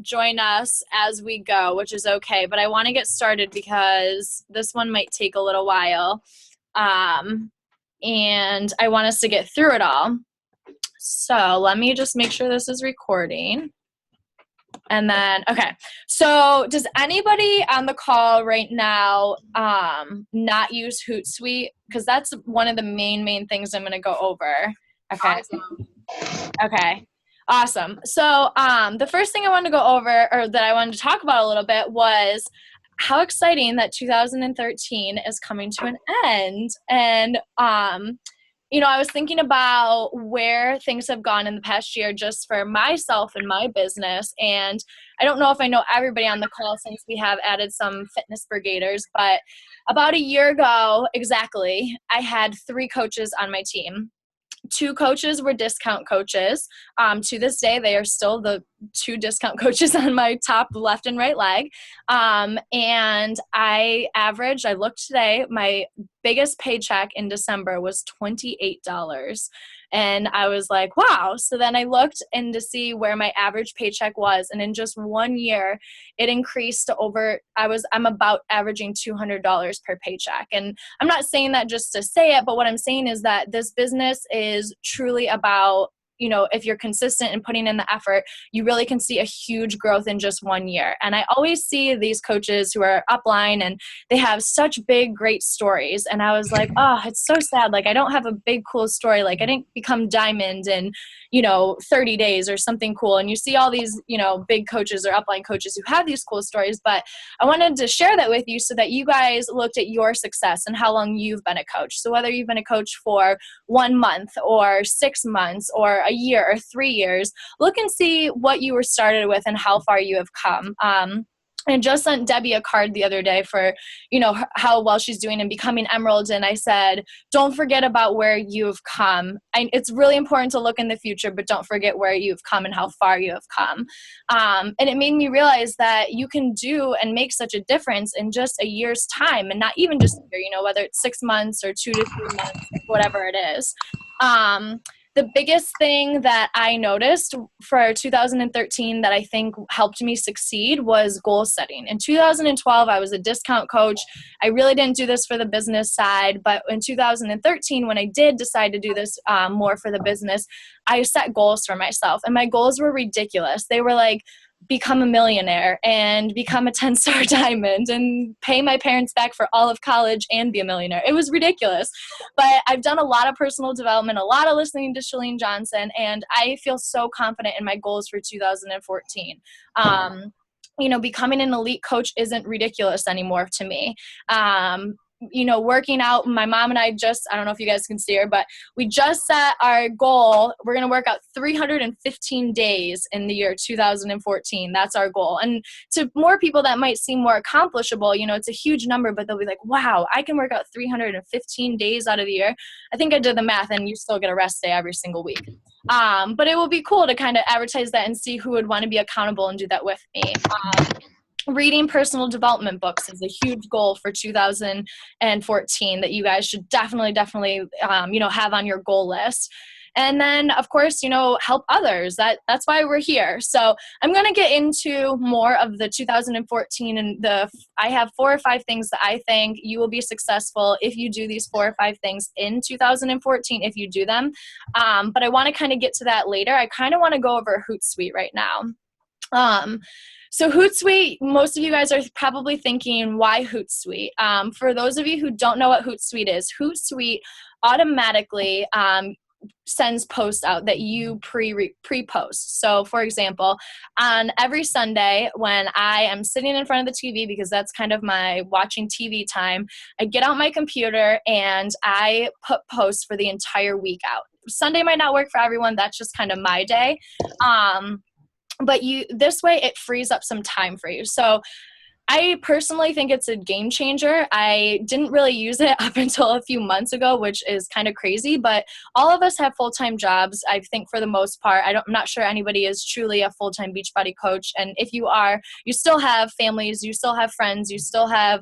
Join us as we go, which is okay, but I want to get started because this one might take a little while. Um, and I want us to get through it all. So let me just make sure this is recording. And then, okay. So does anybody on the call right now not use Hootsuite? Because that's one of the main things I'm going to go over. Okay. Awesome. Okay. Awesome. So the first thing I wanted to go over, or that I wanted to talk about a little bit, was how exciting that 2013 is coming to an end. And I was thinking about where things have gone in the past year just for myself and my business. And I don't know if I know everybody on the call since we have added some fitness brigaders, but about a year ago exactly, I had 3 coaches on my team. 2 coaches were discount coaches. To this day, they are still the 2 discount coaches on my top left and right leg. And I looked today, my biggest paycheck in December was $28. And I was like, wow. So then I looked in to see where my average paycheck was. And in just 1 year, it increased to I'm about averaging $200 per paycheck. And I'm not saying that just to say it, but what I'm saying is that this business is truly about, if you're consistent and putting in the effort, you really can see a huge growth in just 1 year. And I always see these coaches who are upline and they have such big, great stories. And I was like, oh, it's so sad. Like, I don't have a big, cool story. Like, I didn't become diamond in, 30 days or something cool. And you see all these, big coaches or upline coaches who have these cool stories. But I wanted to share that with you so that you guys looked at your success and how long you've been a coach. So whether you've been a coach for 1 month or 6 months or a year or 3 years, look and see what you were started with and how far you have come. I just sent Debbie a card the other day for, how well she's doing and becoming Emerald. And I said, don't forget about where you've come. It's really important to look in the future, but don't forget where you've come and how far you have come. And it made me realize that you can do and make such a difference in just a year's time, and not even just a year, whether it's 6 months or 2 to 3 months, whatever it is. The biggest thing that I noticed for 2013 that I think helped me succeed was goal setting. In 2012, I was a discount coach. I really didn't do this for the business side, but in 2013, when I did decide to do this more for the business, I set goals for myself, and my goals were ridiculous. They were like, become a millionaire and become a 10-star diamond and pay my parents back for all of college and be a millionaire. It was ridiculous. But I've done a lot of personal development, a lot of listening to Chalene Johnson, and I feel so confident in my goals for 2014. Becoming an elite coach isn't ridiculous anymore to me. Working out, my mom and I don't know if you guys can see her, but we just set our goal. We're going to work out 315 days in the year 2014. That's our goal. And to more people that might seem more accomplishable, it's a huge number, but they'll be like, wow, I can work out 315 days out of the year. I think I did the math, and you still get a rest day every single week. But it will be cool to kind of advertise that and see who would want to be accountable and do that with me. Reading personal development books is a huge goal for 2014 that you guys should definitely, have on your goal list. And then, of course, help others. That's why we're here. So I'm going to get into more of the 2014, and I have 4 or 5 things that I think you will be successful if you do these 4 or 5 things in 2014, if you do them. But I want to kind of get to that later. I kind of want to go over Hootsuite right now. So Hootsuite, most of you guys are probably thinking, why Hootsuite? For those of you who don't know what Hootsuite is, Hootsuite automatically sends posts out that you pre-post. So for example, on every Sunday when I am sitting in front of the TV, because that's kind of my watching TV time, I get out my computer and I put posts for the entire week out. Sunday might not work for everyone. That's just kind of my day. But this way it frees up some time for you. So I personally think it's a game changer. I didn't really use it up until a few months ago, which is kind of crazy, but all of us have full-time jobs. I think for the most part, I'm not sure anybody is truly a full-time Beachbody coach. And if you are, you still have families, you still have friends, you still have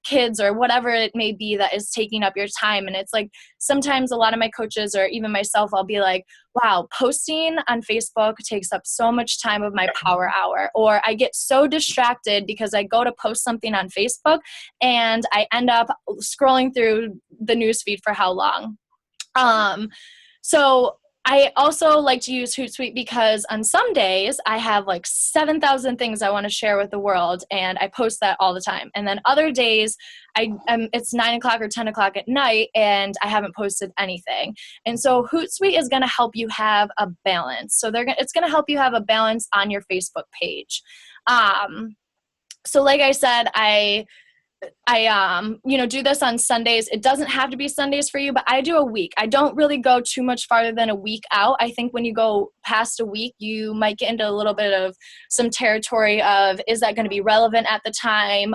kids or whatever it may be that is taking up your time. And it's like, sometimes a lot of my coaches or even myself, I'll be like, wow, posting on Facebook takes up so much time of my power hour. Or I get so distracted because I go to post something on Facebook and I end up scrolling through the newsfeed for how long? So I also like to use Hootsuite because on some days I have like 7,000 things I want to share with the world, and I post that all the time. And then other days it's 9 o'clock or 10 o'clock at night and I haven't posted anything. And so Hootsuite is going to help you have a balance. So it's going to help you have a balance on your Facebook page. So like I said, I do this on Sundays. It doesn't have to be Sundays for you, but I do a week. I don't really go too much farther than a week out. I think when you go past a week, you might get into a little bit of some territory of, is that going to be relevant at the time?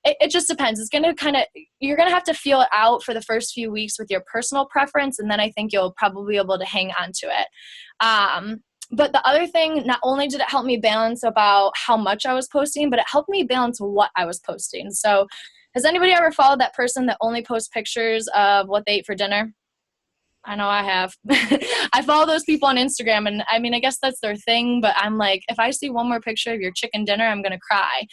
It just depends. It's going to you're going to have to feel it out for the first few weeks with your personal preference. And then I think you'll probably be able to hang on to it. But the other thing, not only did it help me balance about how much I was posting, but it helped me balance what I was posting. So has anybody ever followed that person that only posts pictures of what they ate for dinner? I know I have. I follow those people on Instagram, and I mean, I guess that's their thing, but I'm like, if I see one more picture of your chicken dinner, I'm going to cry.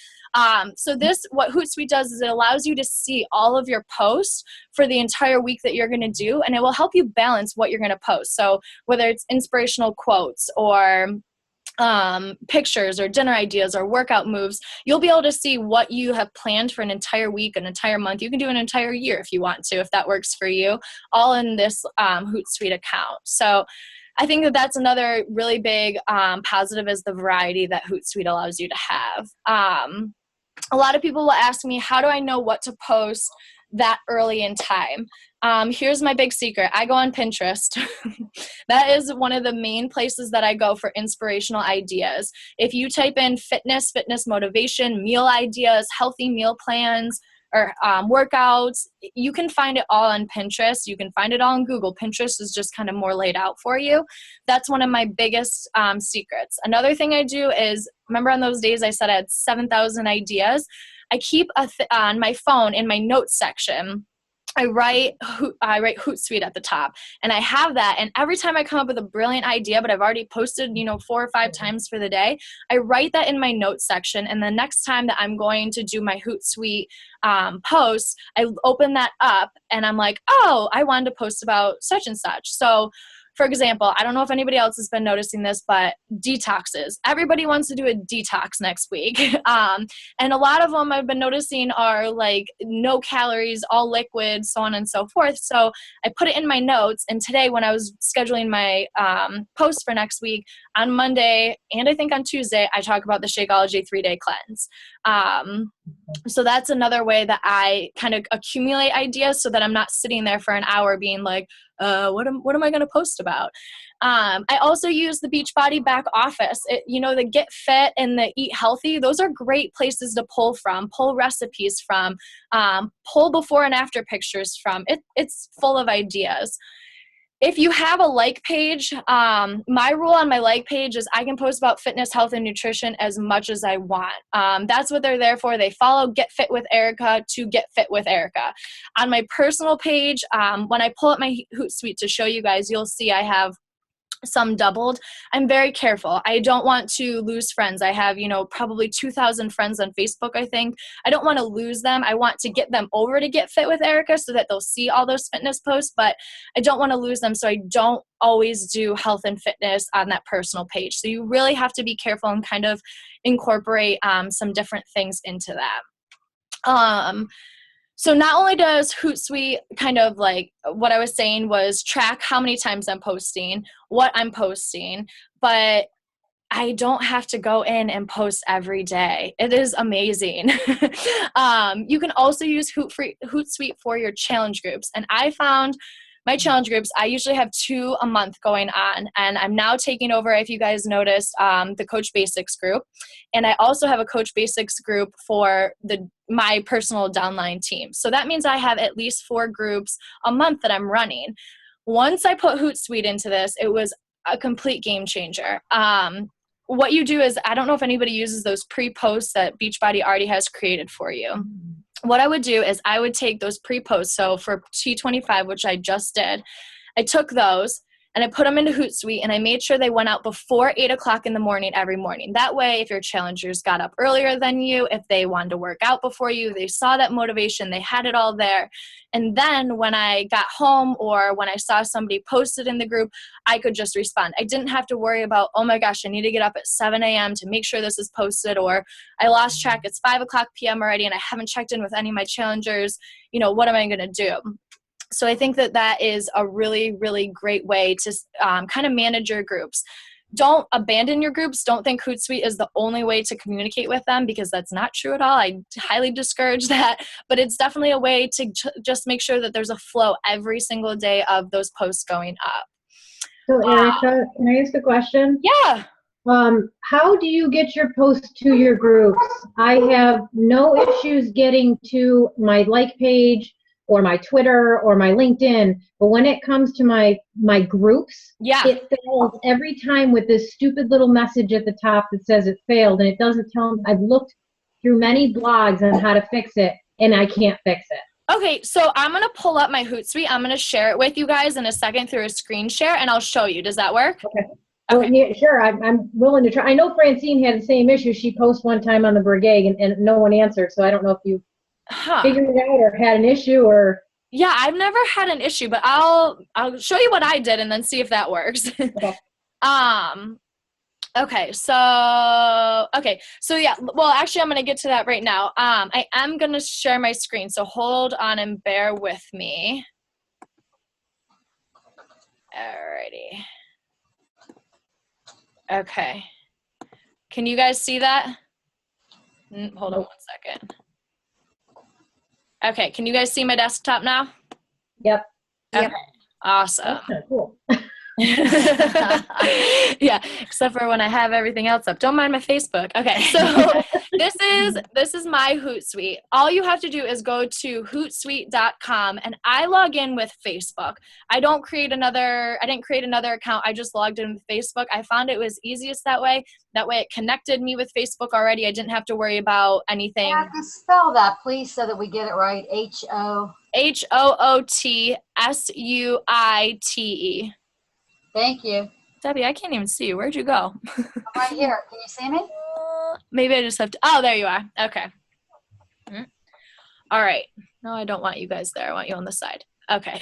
So what Hootsuite does is it allows you to see all of your posts for the entire week that you're going to do, and it will help you balance what you're going to post. So whether it's inspirational quotes or pictures or dinner ideas or workout moves, you'll be able to see what you have planned for an entire week, an entire month. You can do an entire year if you want to, if that works for you, all in this Hootsuite account. So I think that that's another really big positive, is the variety that Hootsuite allows you to have. A lot of people will ask me, how do I know what to post that early in time? Here's my big secret. I go on Pinterest. That is one of the main places that I go for inspirational ideas. If you type in fitness motivation, meal ideas, healthy meal plans, or workouts, you can find it all on Pinterest. You can find it all on Google. Pinterest is just kind of more laid out for you. That's one of my biggest secrets. Another thing I do is, remember on those days I said I had 7,000 ideas? I keep on my phone in my notes section, I write Hootsuite at the top, and I have that. And every time I come up with a brilliant idea, but I've already posted, 4 or 5 times for the day, I write that in my notes section. And the next time that I'm going to do my Hootsuite post, I open that up and I'm like, oh, I wanted to post about such and such. So for example, I don't know if anybody else has been noticing this, but detoxes. Everybody wants to do a detox next week. And a lot of them I've been noticing are like no calories, all liquids, so on and so forth. So I put it in my notes. And today when I was scheduling my post for next week, on Monday and I think on Tuesday, I talk about the Shakeology 3-day cleanse. So that's another way that I kind of accumulate ideas so that I'm not sitting there for an hour being like, what am I going to post about? I also use the Beachbody back office. The Get Fit and the Eat Healthy, those are great places to pull from, pull recipes from, pull before and after pictures from. It's full of ideas. If you have a like page, my rule on my like page is I can post about fitness, health, and nutrition as much as I want. That's what they're there for. They follow Get Fit with Erica to Get Fit with Erica. On my personal page, when I pull up my Hootsuite to show you guys, you'll see I have some doubled. I'm very careful. I don't want to lose friends. I have, probably 2,000 friends on Facebook, I think. I don't want to lose them. I want to get them over to Get Fit with Erica so that they'll see all those fitness posts, but I don't want to lose them. So I don't always do health and fitness on that personal page. So you really have to be careful and kind of incorporate some different things into that. So not only does Hootsuite kind of like what I was saying was track how many times I'm posting, what I'm posting, but I don't have to go in and post every day. It is amazing. You can also use Hootsuite for your challenge groups. And I found my challenge groups, I usually have 2 a month going on, and I'm now taking over, if you guys noticed, the Coach Basics group. And I also have a Coach Basics group for my personal downline team. So that means I have at least 4 groups a month that I'm running. Once I put Hootsuite into this, it was a complete game changer. What you do is, I don't know if anybody uses those pre-posts that Beachbody already has created for you. what I would do is I would take those pre-posts. So for T25, which I just did, I took those and I put them into Hootsuite, and I made sure they went out before 8 o'clock in the morning every morning. That way, if your challengers got up earlier than you, if they wanted to work out before you, they saw that motivation, they had it all there. And then when I got home or when I saw somebody posted in the group, I could just respond. I didn't have to worry about, oh my gosh, I need to get up at 7 a.m. to make sure this is posted, or I lost track, it's 5 o'clock p.m. already and I haven't checked in with any of my challengers. What am I going to do? So I think that is a really, really great way to kind of manage your groups. Don't abandon your groups. Don't think Hootsuite is the only way to communicate with them, because that's not true at all. I highly discourage that, but it's definitely a way to just make sure that there's a flow every single day of those posts going up. So Erica, can I ask a question? Yeah. How do you get your posts to your groups? I have no issues getting to my like page or my Twitter or my LinkedIn, but when it comes to my groups, it fails every time with this stupid little message at the top that says it failed, and it doesn't tell me. I've looked through many blogs on how to fix it, and I can't fix it. Okay, so I'm going to pull up my Hootsuite. I'm going to share it with you guys in a second through a screen share, and I'll show you. Does that work? Okay. Well, yeah, sure. I'm willing to try. I know Francine had the same issue. She posted one time on the Brigade, and no one answered, so I don't know if you figured it out or had an issue or... Yeah, I've never had an issue, but I'll show you what I did and then see if that works. Okay. So yeah, well, actually I'm going to get to that right now. I am going to share my screen, so hold on and bear with me. Alrighty. Okay. Can you guys see that? Hold on 1 second. Okay, can you guys see my desktop now? Yep. Okay, awesome. That's kind of cool. Yeah, except for when I have everything else up. Don't mind my Facebook. Okay, so this is my Hootsuite. All you have to do is go to hootsuite.com, and I log in with Facebook. I didn't create another account. I just logged in with Facebook. I found it was easiest that way. That way it connected me with Facebook already. I didn't have to worry about anything. Yeah, can spell that, please, so that we get it right. Hootsuite. Thank you. Debbie, I can't even see you. Where'd you go? I'm right here. Can you see me? Maybe I just have to. Oh, there you are. Okay. All right. No, I don't want you guys there. I want you on the side. Okay.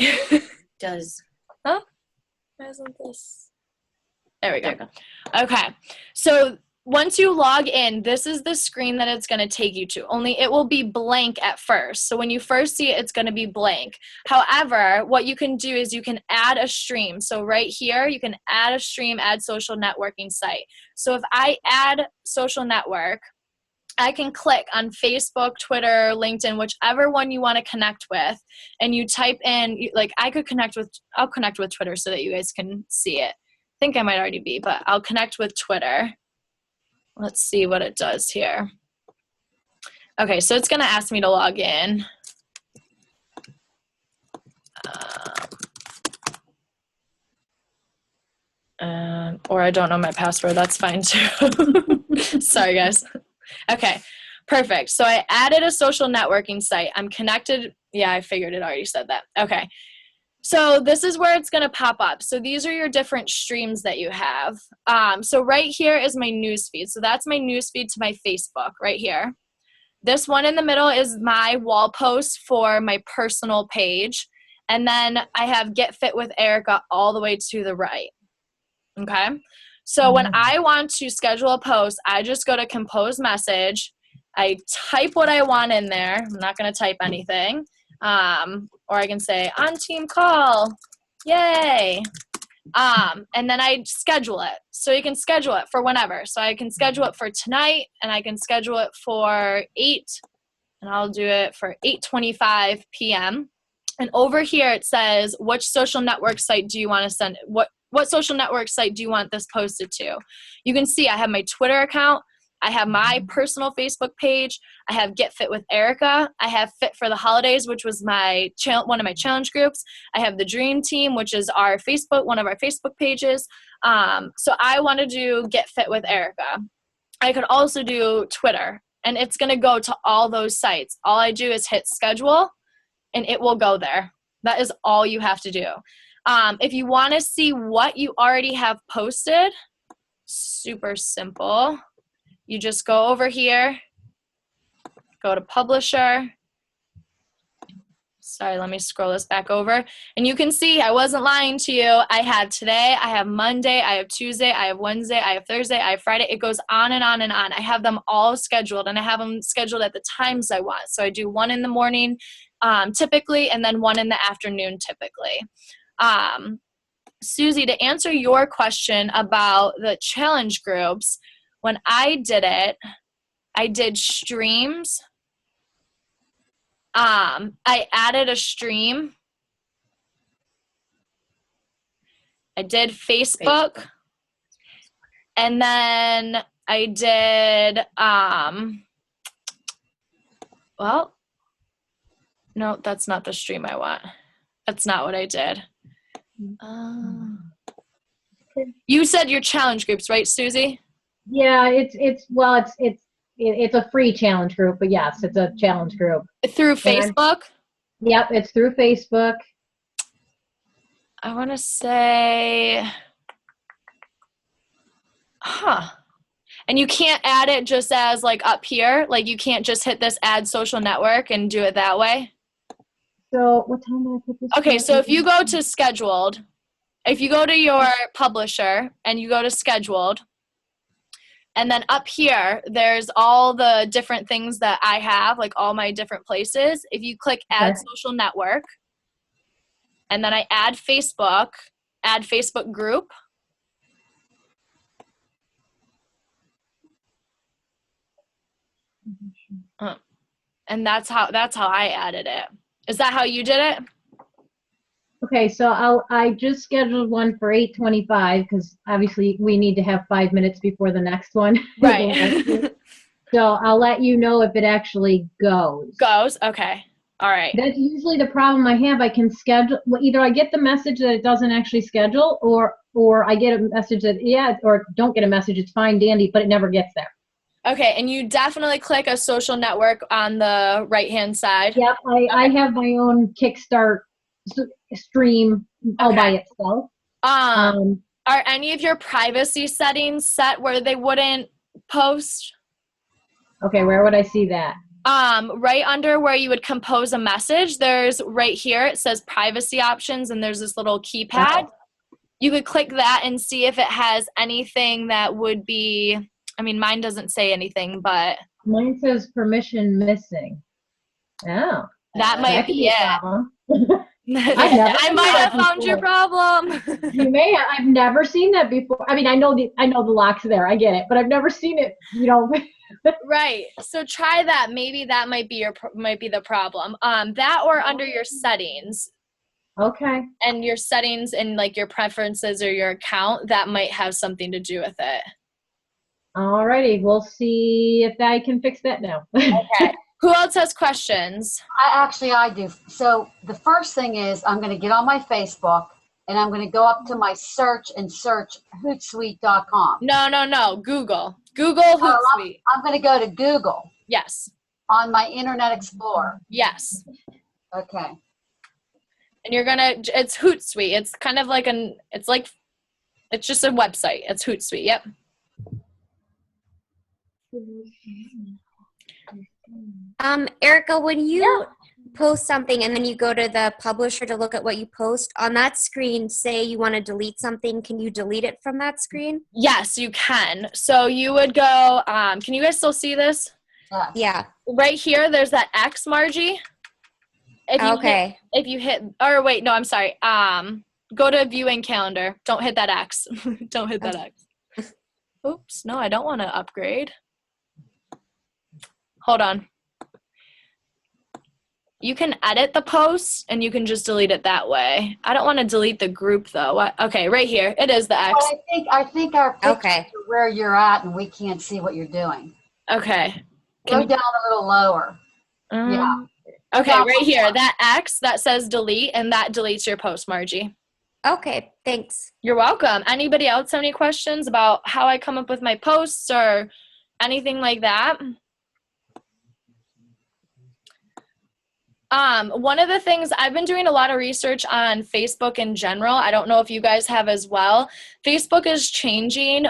Huh? Why isn't this? There we go. Okay. So once you log in, this is the screen that it's going to take you to. Only it will be blank at first. So when you first see it, it's going to be blank. However, what you can do is you can add a stream. So right here, you can add a stream, add social networking site. So if I add social network, I can click on Facebook, Twitter, LinkedIn, whichever one you want to connect with, and you type in, like I'll connect with Twitter so that you guys can see it. I think I might already be, but I'll connect with Twitter. Let's see what it does here. Okay, so it's going to ask me to log in. Or I don't know my password. That's fine too. Sorry, guys. Okay, perfect. So I added a social networking site. I'm connected. Yeah, I figured it already said that. Okay. So this is where it's going to pop up. So these are your different streams that you have. So right here is my newsfeed. So that's my newsfeed to my Facebook right here. This one in the middle is my wall post for my personal page. And then I have Get Fit with Erica all the way to the right. Okay. So when I want to schedule a post, I just go to compose message. I type what I want in there. I'm not going to type anything. Or I can say on team call, yay. And then I schedule it. So you can schedule it for whenever. So I can schedule it for tonight, and I can schedule it for 8, and I'll do it for 8:25 p.m. And over here it says, which social network site do you want to send? What social network site do you want this posted to? You can see I have my Twitter account. I have my personal Facebook page. I have Get Fit with Erica. I have Fit for the Holidays, which was one of my challenge groups. I have the Dream Team, which is one of our Facebook pages. So I want to do Get Fit with Erica. I could also do Twitter. and it's going to go to all those sites. All I do is hit schedule and it will go there. That is all you have to do. If you want to see what you already have posted, super simple. You just go over here, go to publisher. Sorry, let me scroll this back over. And you can see I wasn't lying to you. I have today, I have Monday, I have Tuesday, I have Wednesday, I have Thursday, I have Friday. It goes on and on and on. I have them all scheduled, and I have them scheduled at the times I want. So I do one in the morning typically, and then one in the afternoon typically. Susie, to answer your question about the challenge groups, when I did it, I did streams. I added a stream. I did Facebook. And then I did, well, no, that's not the stream I want. That's not what I did. You said your challenge groups, right, Susie? Yeah, it's a free challenge group, but yes, it's a challenge group. Through Facebook? Yep, it's through Facebook. I want to say, and you can't add it just as like up here? Like you can't just hit this add social network and do it that way? So what time did I put this? Okay, so if you go to scheduled, if you go to your publisher and you go to scheduled, and then up here, there's all the different things that I have, like all my different places. If you click add social network, and then I add Facebook group. And that's how I added it. Is that how you did it? Okay, so I just scheduled one for 8:25 because obviously we need to have 5 minutes before the next one. Right. So I'll let you know if it actually goes. Goes? Okay. All right. That's usually the problem I have. I can schedule, either I get the message that it doesn't actually schedule, or I get a message that, or don't get a message, it's fine, dandy, but it never gets there. Okay, and you definitely click a social network on the right-hand side. Yep, I have my own Kickstart stream all by itself. Are any of your privacy settings set where they wouldn't post? Okay, where would I see that? Right under where you would compose a message, there's right here, it says privacy options, and there's this little keypad. You could click that and see if it has anything that would be, I mean, mine doesn't say anything, but. Mine says permission missing. Oh. That might be it. I might have found your problem. You may have. I've never seen that before. I mean, I know the lock's there. I get it, but I've never seen it. Right. So try that. Maybe that might be the problem. That or under your settings. Okay. And your settings and like your preferences or your account, that might have something to do with it. Alrighty, we'll see if I can fix that now. Okay. Who else has questions? I do. So the first thing is I'm going to get on my Facebook and I'm going to go up to my search and search Hootsuite.com. No. Google Hootsuite. I'm going to go to Google. Yes. On my Internet Explorer. Yes. Okay. And it's Hootsuite. It's kind of like it's just a website. It's Hootsuite. Yep. Erica, when you post something and then you go to the publisher to look at what you post, on that screen, say you want to delete something, can you delete it from that screen? Yes, you can. So you would go, can you guys still see this? Yeah. Right here, there's that X, Margie. If you hit, or wait, no, I'm sorry. Go to viewing calendar. Don't hit that X. Don't hit that X. Oops, no, I don't want to upgrade. Hold on. You can edit the post and you can just delete it that way. I don't want to delete the group though. Okay, right here. It is the X. Well, I think our pictures are where you're at and we can't see what you're doing. Okay. Go down a little lower. Yeah. Okay, right here. That X that says delete, and that deletes your post, Margie. Okay, thanks. You're welcome. Anybody else have any questions about how I come up with my posts or anything like that? One of the things I've been doing a lot of research on Facebook in general. I don't know if you guys have as well. Facebook is changing.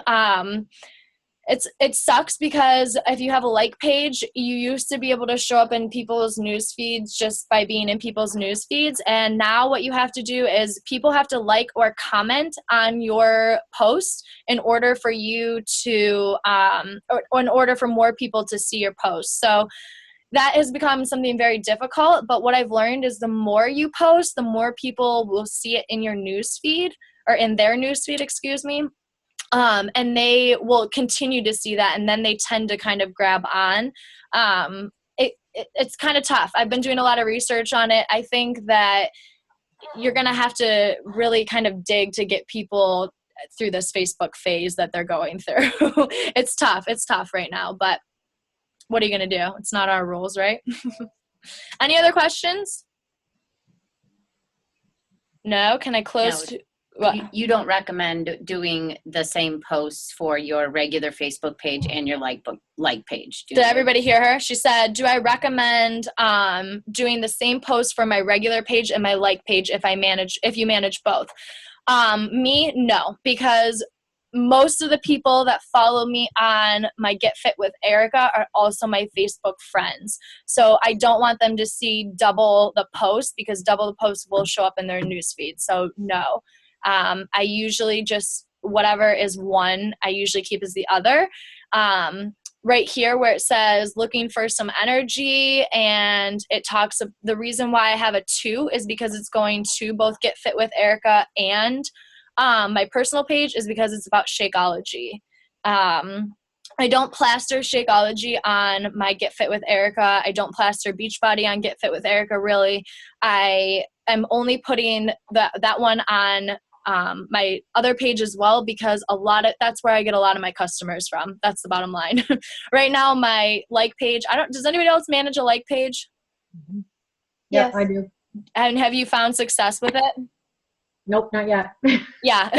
It sucks because if you have a like page, you used to be able to show up in people's news feeds just by being in people's news feeds. And now what you have to do is people have to like or comment on your post in order for you to, or in order for more people to see your post. So that has become something very difficult. But what I've learned is the more you post, the more people will see it in your news feed, or in their news feed, excuse me. And they will continue to see that, and then they tend to kind of grab on. It's kind of tough. I've been doing a lot of research on it. I think that you're going to have to really kind of dig to get people through this Facebook phase that they're going through. It's tough. It's tough right now, but what are you going to do? It's not our rules, right? Any other questions? No? Can I close? No. You don't recommend doing the same posts for your regular Facebook page and your like page. Did everybody hear her? She said, do I recommend doing the same post for my regular page and my like page if you manage both? Me, no, because most of the people that follow me on my Get Fit with Erica are also my Facebook friends. So I don't want them to see double the post, because double the post will show up in their newsfeed. So no. I usually just, whatever is one, I usually keep as the other. Right here where it says looking for some energy, and it talks of the reason why I have a 2 is because it's going to both Get Fit with Erica and my personal page, is because it's about Shakeology. I don't plaster Shakeology on my Get Fit with Erica. I don't plaster Beachbody on Get Fit with Erica, really. I am only putting that one on my other page as well, because that's where I get a lot of my customers from. That's the bottom line. Right now, my like page, does anybody else manage a like page? Mm-hmm. Yes, I do. And have you found success with it? Nope, not yet. Yeah.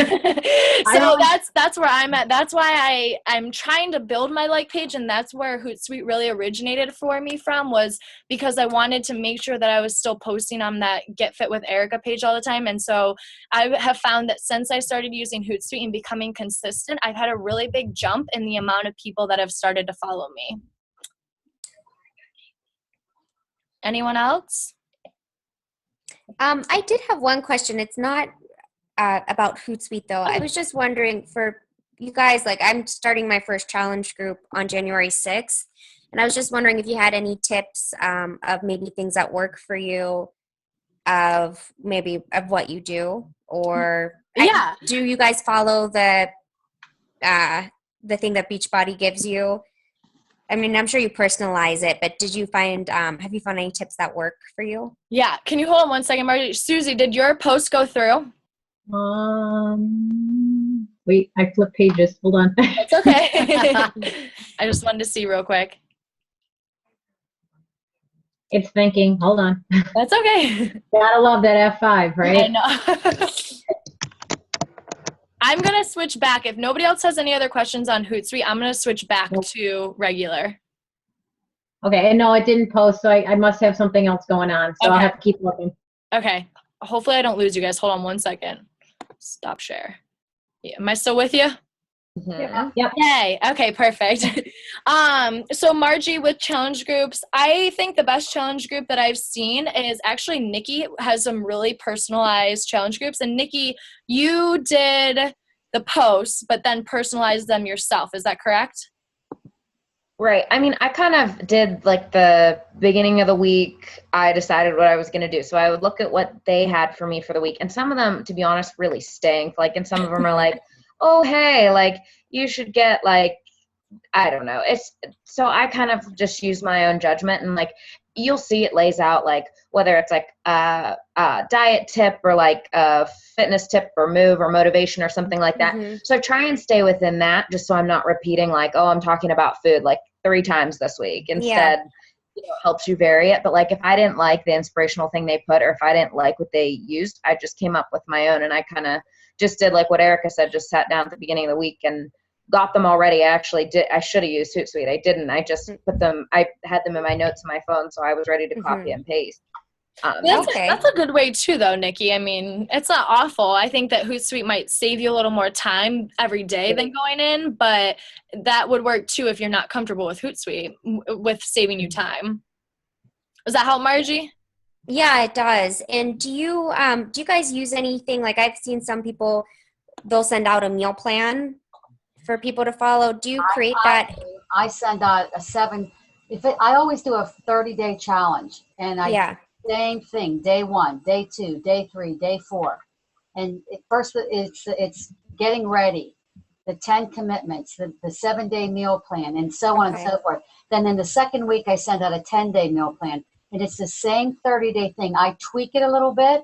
So that's where I'm at. That's why I'm trying to build my like page, and that's where Hootsuite really originated for me from, was because I wanted to make sure that I was still posting on that Get Fit with Erica page all the time. And so I have found that since I started using Hootsuite and becoming consistent, I've had a really big jump in the amount of people that have started to follow me. Anyone else? I did have one question. It's not about Hootsuite though. I was just wondering for you guys, like I'm starting my first challenge group on January 6th. And I was just wondering if you had any tips of maybe things that work for you, of what you do, or Yeah. do you guys follow the thing that Beachbody gives you? I mean, I'm sure you personalize it, but have you found any tips that work for you? Yeah. Can you hold on 1 second, Margie? Susie, did your post go through? Wait, I flipped pages. Hold on. It's okay. I just wanted to see real quick. It's thinking. Hold on. That's okay. Gotta love that F5, right? I know. I'm going to switch back. If nobody else has any other questions on Hootsuite, I'm going to switch back to regular. Okay, and no, it didn't post, so I must have something else going on, so I'll have to keep looking. Okay. Hopefully I don't lose you guys. Hold on 1 second. Stop share. Yeah. Am I still with you? Mm-hmm. Yep. Yay. Okay, perfect. So Margie, with challenge groups, I think the best challenge group that I've seen is actually Nikki has some really personalized challenge groups. And Nikki, you did the posts, but then personalized them yourself. Is that correct? Right. I mean, I kind of did like the beginning of the week, I decided what I was going to do. So I would look at what they had for me for the week. And some of them, to be honest, really stink. Like, and some of them are like, oh, hey, like you should get like, I don't know. So I kind of just use my own judgment, and like, you'll see it lays out like whether it's like a diet tip or like a fitness tip or move or motivation or something like that. Mm-hmm. So I try and stay within that, just so I'm not repeating like, oh, I'm talking about food like 3 times this week. Instead, it helps you vary it. But like if I didn't like the inspirational thing they put, or if I didn't like what they used, I just came up with my own, and I kind of just did like what Erica said, just sat down at the beginning of the week and got them already. I should have used Hootsuite. I didn't. I just put them, I had them in my notes on my phone, so I was ready to copy and paste. Okay. That's a good way too, though, Nikki. I mean, it's not awful. I think that Hootsuite might save you a little more time every day than going in, but that would work too if you're not comfortable with Hootsuite, with saving you time. Does that help, Margie? Yeah, it does. And do you guys use anything, like I've seen some people, they'll send out a meal plan for people to follow. Do you create that? I send out a I always do a 30-day challenge, and Yeah. same thing, day 1, day 2, day 3, day 4. And first it's getting ready, the 10 commitments, the 7-day meal plan, and so on and Okay. so forth. Then in the second week, I send out a 10-day meal plan, and it's the same 30-day thing. I tweak it a little bit.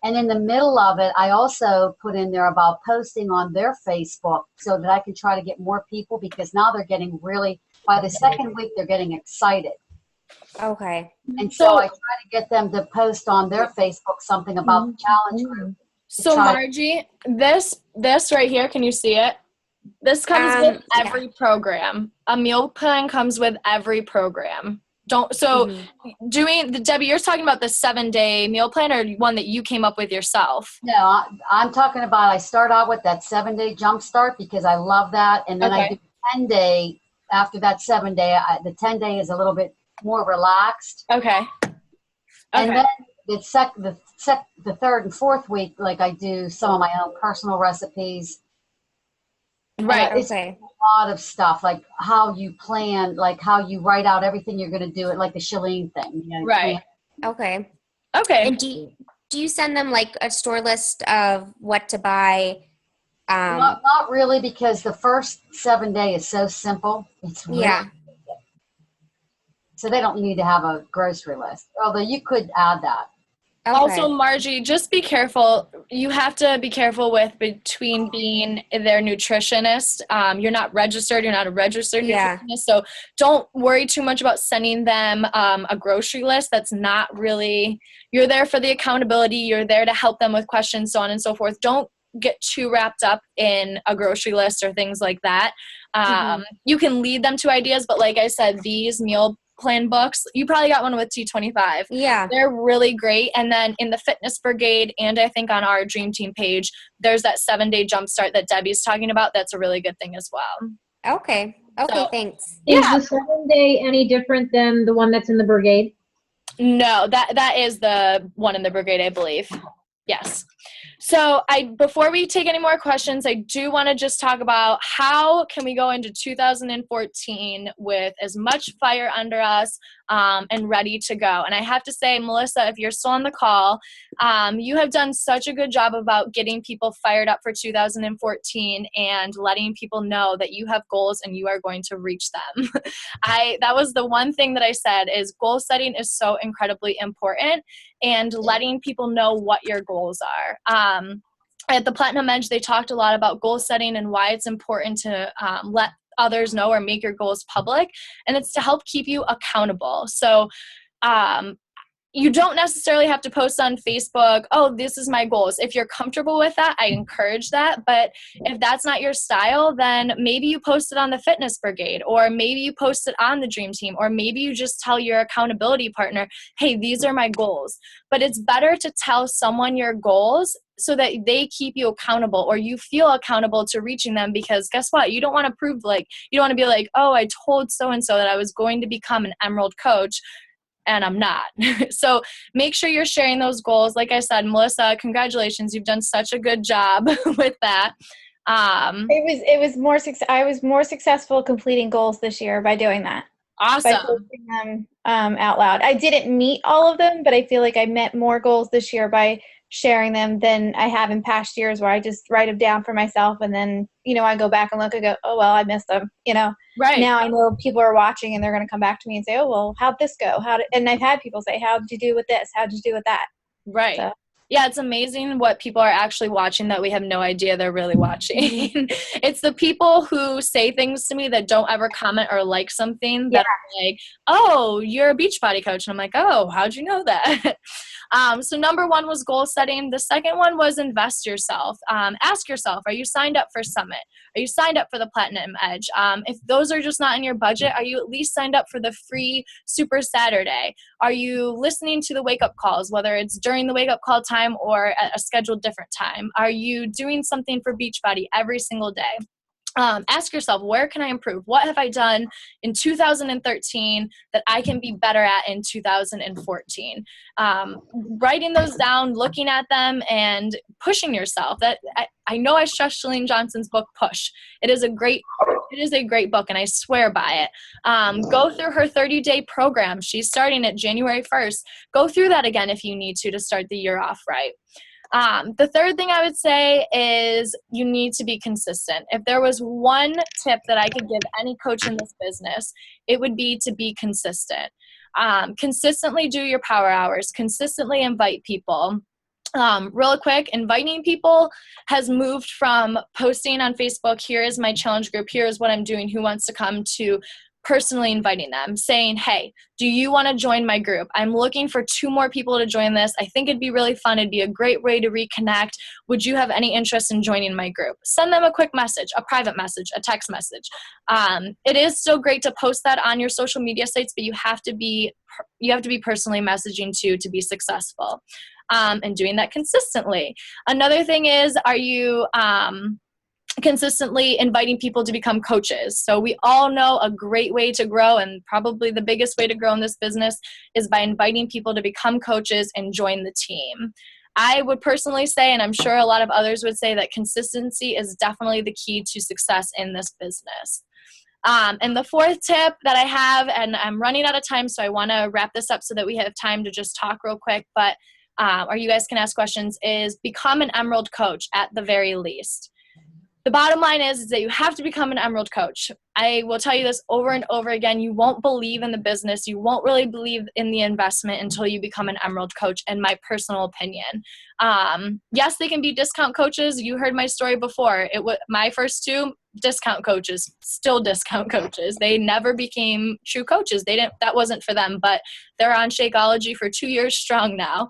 And in the middle of it, I also put in there about posting on their Facebook so that I can try to get more people, because now they're getting really, by the second week, they're getting excited. Okay. And so I try to get them to post on their Facebook something about the challenge group. So Margie, this right here, can you see it? This comes with every program. A meal plan comes with every program. Debbie, you're talking about the 7-day meal plan, or one that you came up with yourself? No, I'm talking about, I start out with that 7-day jump start because I love that. And then I do 10-day after that 7-day. The 10-day is a little bit more relaxed. Okay. And then the third and fourth week, like I do some of my own personal recipes. Right. It's a lot of stuff, like how you plan, like how you write out everything you're going to do, it like the Chalene thing. You know, right. Okay. And do you send them like a store list of what to buy? Not really, because the first 7-day is so simple. It's really so they don't need to have a grocery list, although you could add that. Okay. Also, Margie, just be careful. You have to be careful between being their nutritionist. You're not registered. You're not a registered nutritionist. So don't worry too much about sending them a grocery list. That's not really, you're there for the accountability. You're there to help them with questions, so on and so forth. Don't get too wrapped up in a grocery list or things like that. You can lead them to ideas, but like I said, these meal plan books, you probably got one with T25. Yeah, they're really great. And then in the Fitness Brigade, and I think on our Dream Team page, there's that 7-day jumpstart that Debbie's talking about. That's a really good thing as well. Okay, thanks. Is the 7-day any different than the one that's in the Brigade? No, that is the one in the Brigade, I believe. Yes. So before we take any more questions, I do want to just talk about how can we go into 2014 with as much fire under us and ready to go. And I have to say, Melissa, if you're still on the call, you have done such a good job about getting people fired up for 2014 and letting people know that you have goals and you are going to reach them. That was the one thing that I said, is goal setting is so incredibly important, and letting people know what your goals are. At the Platinum Edge, they talked a lot about goal setting and why it's important to let others know or make your goals public, and it's to help keep you accountable. So you don't necessarily have to post on Facebook, oh, this is my goals. If you're comfortable with that, I encourage that. But if that's not your style, then maybe you post it on the Fitness Brigade, or maybe you post it on the Dream Team, or maybe you just tell your accountability partner, hey, these are my goals. But it's better to tell someone your goals so that they keep you accountable, or you feel accountable to reaching them, because guess what? You don't want to prove, you don't want to be like, oh, I told so-and-so that I was going to become an Emerald coach, and I'm not. So make sure you're sharing those goals. Like I said, Melissa, congratulations. You've done such a good job with that. It was more I was more successful completing goals this year by doing that. Awesome. By posting them out loud. I didn't meet all of them, but I feel like I met more goals this year by sharing them than I have in past years, where I just write them down for myself, and then, I go back and look and go, oh, well, I missed them, Right. Now I know people are watching, and they're going to come back to me and say, oh, well, how'd this go? And I've had people say, how'd you do with this? How'd you do with that? Right. So. Yeah, it's amazing what people are actually watching that we have no idea they're really watching. It's the people who say things to me that don't ever comment or like something that are like, oh, you're a Beachbody coach. And I'm like, oh, how'd you know that? So number one was goal setting. The second one was invest yourself. Ask yourself, are you signed up for Summit? Are you signed up for the Platinum Edge? If those are just not in your budget, are you at least signed up for the free Super Saturday? Are you listening to the wake-up calls, whether it's during the wake-up call time or at a scheduled different time? Are you doing something for Beachbody every single day? Ask yourself, where can I improve? What have I done in 2013 that I can be better at in 2014? Writing those down, looking at them, and pushing yourself. That I know I stress Chalene Johnson's book, Push. It is a great book, and I swear by it. Go through her 30-day program. She's starting it January 1st. Go through that again if you need to start the year off right. The third thing I would say is you need to be consistent. If there was one tip that I could give any coach in this business, it would be to be consistent. Consistently do your power hours, consistently invite people. Real quick, inviting people has moved from posting on Facebook, here is my challenge group, here is what I'm doing, who wants to come, to personally inviting them, saying, hey, do you want to join my group? I'm looking for 2 more people to join this. I think it'd be really fun. It'd be a great way to reconnect. Would you have any interest in joining my group? Send them a quick message, a private message, a text message. It is still great to post that on your social media sites, but you have to be personally messaging to be successful, and doing that consistently. Another thing is, are you consistently inviting people to become coaches? So we all know a great way to grow, and probably the biggest way to grow in this business, is by inviting people to become coaches and join the team. I would personally say, and I'm sure a lot of others would say, that consistency is definitely the key to success in this business. And the fourth tip that I have, and I'm running out of time, so I want to wrap this up so that we have time to just talk real quick, but or you guys can ask questions, is become an Emerald coach at the very least. The bottom line is that you have to become an Emerald coach. I will tell you this over and over again. You won't believe in the business. You won't really believe in the investment until you become an Emerald coach, in my personal opinion. Yes, they can be discount coaches. You heard my story before. My first 2 discount coaches, still discount coaches. They never became true coaches. That wasn't for them, but they're on Shakeology for 2 years strong now.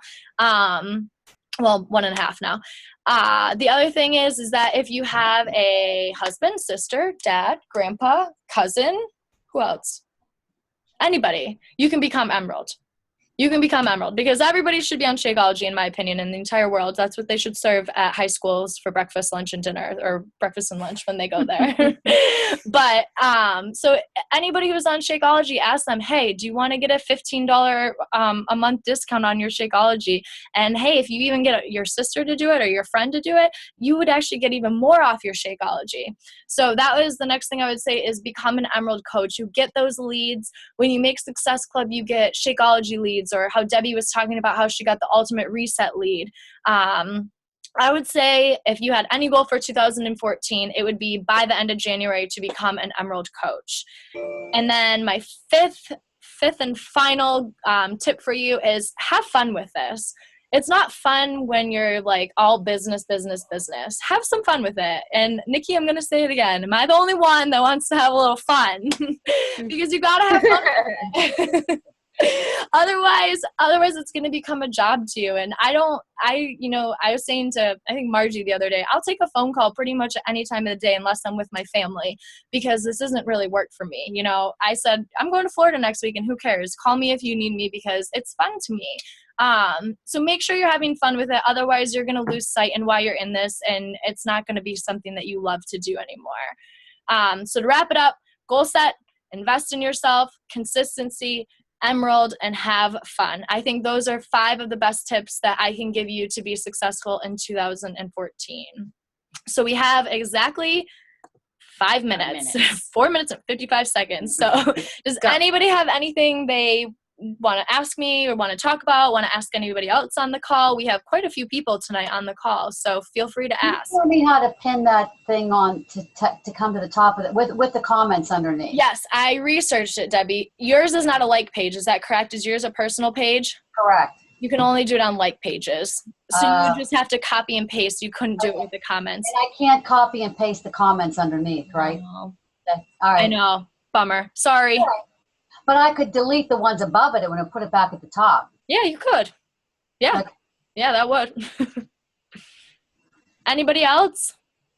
Well, 1.5 now. The other thing is that if you have a husband, sister, dad, grandpa, cousin, who else? Anybody, you can become Emerald. You can become Emerald, because everybody should be on Shakeology, in my opinion, in the entire world. That's what they should serve at high schools for breakfast, lunch, and dinner, or breakfast and lunch when they go there. But so anybody who's on Shakeology, ask them, hey, do you want to get a $15 a month discount on your Shakeology? And hey, if you even get your sister to do it or your friend to do it, you would actually get even more off your Shakeology. So that was the next thing I would say, is become an Emerald coach. You get those leads. When you make Success Club, you get Shakeology leads, or how Debbie was talking about how she got the Ultimate Reset lead. I would say if you had any goal for 2014, it would be by the end of January to become an Emerald coach. And then my fifth and final tip for you is have fun with this. It's not fun when you're like all business. Have some fun with it. And Nikki, I'm going to say it again. Am I the only one that wants to have a little fun? Because you got to have fun with it. Otherwise it's going to become a job to you. And I was saying to, I think, Margie the other day, I'll take a phone call pretty much at any time of the day unless I'm with my family, because this isn't really work for me. I said, I'm going to Florida next week, and who cares? Call me if you need me, because it's fun to me. So make sure you're having fun with it. Otherwise you're going to lose sight in why you're in this, and it's not going to be something that you love to do anymore. So to wrap it up, goal set, invest in yourself, consistency, Emerald, and have fun. I think those are 5 of the best tips that I can give you to be successful in 2014. So we have exactly 5 minutes. 4 minutes and 55 seconds. So does anybody have anything they want to ask me or want to talk about, want to ask anybody else on the call? We have quite a few people tonight on the call, so feel free to ask. Tell me how to pin that thing on to come to the top of it with the comments underneath. Yes, I researched it, Debbie. Yours is not a like page, is that correct? Is yours a personal page? Correct. You can only do it on like pages. So you just have to copy and paste. You couldn't do it with the comments. And I can't copy and paste the comments underneath, right? Oh, Okay. All right. I know. Bummer. Sorry. But I could delete the ones above it and put it back at the top. Yeah, you could. Yeah. Okay. Yeah, that would. Anybody else?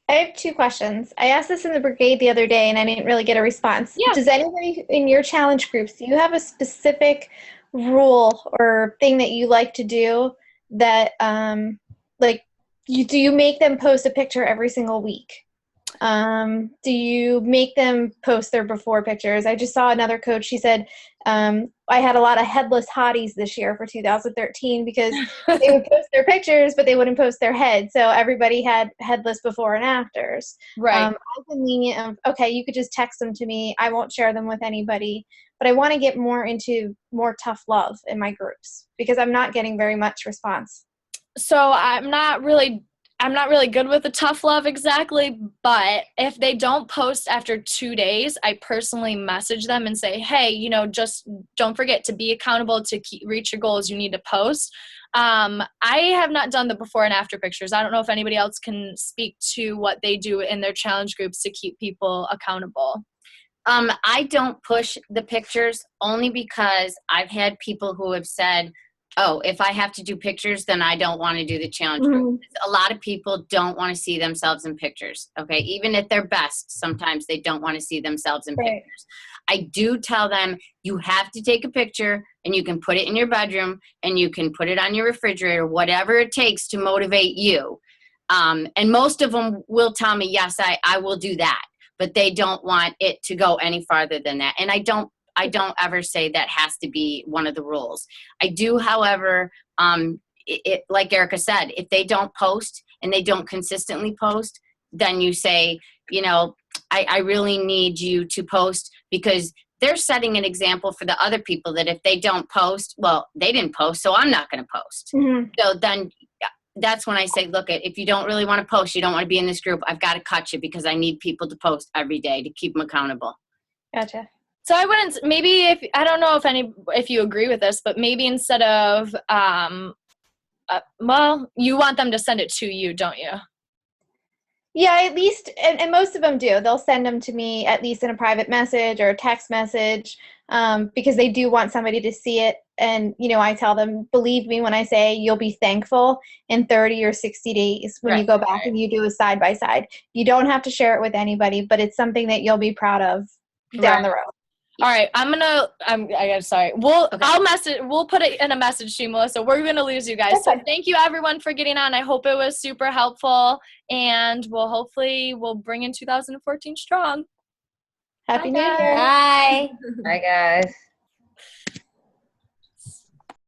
I have 2 questions. I asked this in the brigade the other day and I didn't really get a response. Yeah. Does anybody in your challenge groups, do you have a specific rule or thing that you like to do that do you make them post a picture every single week? Do you make them post their before pictures? I just saw another coach. She said, I had a lot of headless hotties this year for 2013 because they would post their pictures, but they wouldn't post their head. So everybody had headless before and afters. Right. I've been lenient of, okay, you could just text them to me. I won't share them with anybody. But I want to get more into more tough love in my groups because I'm not getting very much response. So I'm not really good with the tough love exactly, but if they don't post after 2 days, I personally message them and say, hey, just don't forget to be accountable to reach your goals. You need to post. I have not done the before and after pictures. I don't know if anybody else can speak to what they do in their challenge groups to keep people accountable. I don't push the pictures only because I've had people who have said, oh, if I have to do pictures, then I don't want to do the challenge group. A lot of people don't want to see themselves in pictures. Okay. Even at their best, sometimes they don't want to see themselves in pictures. I do tell them you have to take a picture and you can put it in your bedroom and you can put it on your refrigerator, whatever it takes to motivate you. And most of them will tell me, yes, I will do that, but they don't want it to go any farther than that. And I don't ever say that has to be one of the rules. I do, however, like Erica said, if they don't post and they don't consistently post, then you say, I really need you to post because they're setting an example for the other people that if they don't post, well, they didn't post, so I'm not going to post. So then that's when I say, look, if you don't really want to post, you don't want to be in this group, I've got to cut you because I need people to post every day to keep them accountable. Gotcha. So I wouldn't, maybe I don't know if you agree with this, but maybe instead of, you want them to send it to you, don't you? Yeah, at least, and most of them do. They'll send them to me at least in a private message or a text message because they do want somebody to see it. And, I tell them, believe me when I say you'll be thankful in 30 or 60 days when you go back and you do a side-by-side. You don't have to share it with anybody, but it's something that you'll be proud of down the road. All right, sorry. We'll put it in a message to you, Melissa. We're going to lose you guys. So thank you everyone for getting on. I hope it was super helpful and we'll bring in 2014 strong. Happy New Year. Bye. Bye, guys.